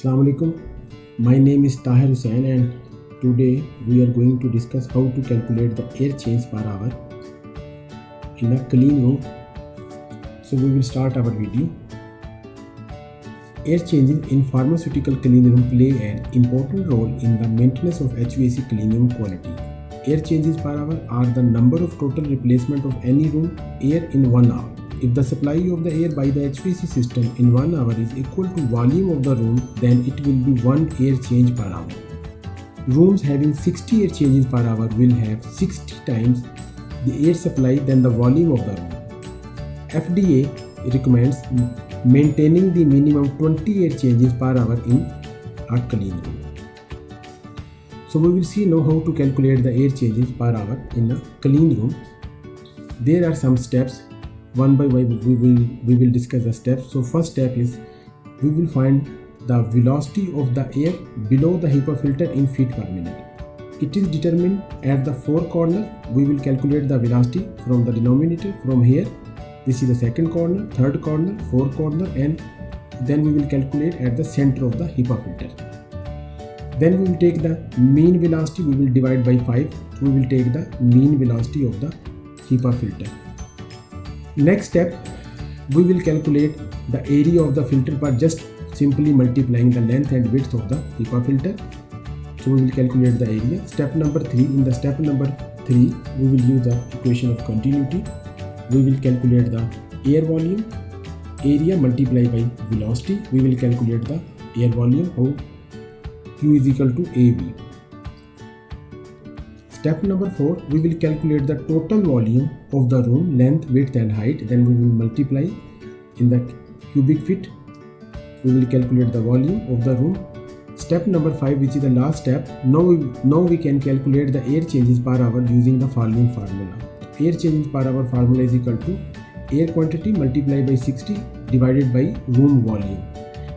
Assalamu alaikum. My name is Tahir Hussain and today we are going to discuss how to calculate the air change per hour in a clean room. So we will start our video. Air changes in pharmaceutical clean room play an important role in the maintenance of HVAC clean room quality. Air changes per hour are the number of total replacement of any room air in 1 hour. If the supply of the air by the HVAC system in 1 hour is equal to volume of the room, then it will be 1 air change per hour. Rooms having 60 air changes per hour will have 60 times the air supply than the volume of the room. FDA recommends maintaining the minimum 20 air changes per hour in a clean room. So we will see now how to calculate the air changes per hour in a clean room. There are some steps. One by one we will discuss the steps. So first step is we will find the velocity of the air below the HEPA filter in feet per minute. It is determined at the four corners. We will calculate the velocity from the denominator from here. This is the second corner, third corner, fourth corner, and then we will calculate at the center of the HEPA filter. Then we will take the mean velocity. We will divide by 5. We will take the mean velocity of the HEPA filter. Next step, we will calculate the area of the filter by just simply multiplying the length and width of the HEPA filter. So we will calculate the area. Step number 3. In the step number 3, we will use the equation of continuity. We will calculate the air volume, area multiplied by velocity. We will calculate the air volume, how Q is equal to AV. Step number 4, we will calculate the total volume of the room, length, width and height. Then we will multiply in the cubic feet. We will calculate the volume of the room. Step number 5, which is the last step. Now we can calculate the air changes per hour using the following formula. Air changes per hour formula is equal to air quantity multiplied by 60 divided by room volume.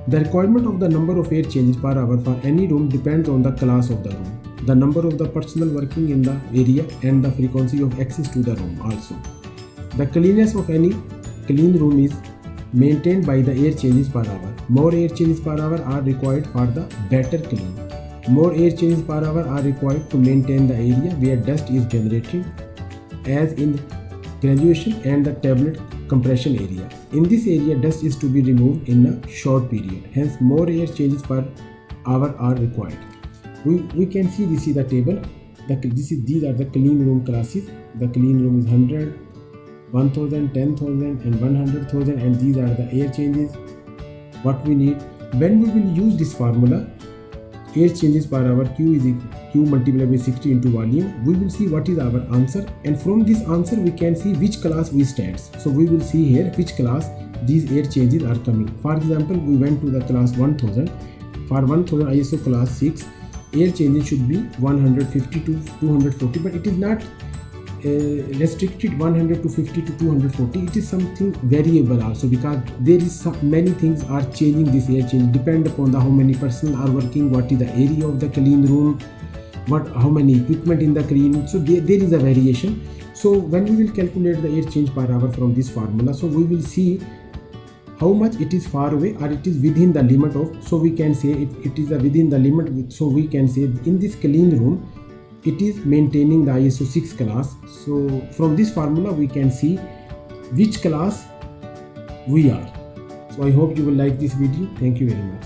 The requirement of the number of air changes per hour for any room depends on the class of the room, the number of the personnel working in the area and the frequency of access to the room also. The cleanliness of any clean room is maintained by the air changes per hour. More air changes per hour are required for the better clean. More air changes per hour are required to maintain the area where dust is generated, as in graduation and the tablet compression area. In this area, dust is to be removed in a short period. Hence, more air changes per hour are required. We can see this is the table. These are the clean room classes. The clean room is 100, 1000, 10,000 and 100,000, and these are the air changes what we need. When we will use this formula, air changes per hour, Q is Q multiplied by 60 into volume, we will see what is our answer, and from this answer we can see which class we stand. So we will see here which class these air changes are coming. For example, we went to the class 1000. For 1000 ISO class 6, air changes should be 150 to 240, but it is not restricted 100 to 50 to 240. It is something variable also, because there is many things are changing. This air change depend upon the how many persons are working, what is the area of the clean room, how many equipment in the clean room. So there is a variation. So when we will calculate the air change per hour from this formula, so we will see how much it is far away or it is within the limit of. So we can say it is within the limit. So we can say in this clean room it is maintaining the ISO 6 class. So from this formula we can see which class we are. So I hope you will like this video. Thank you very much.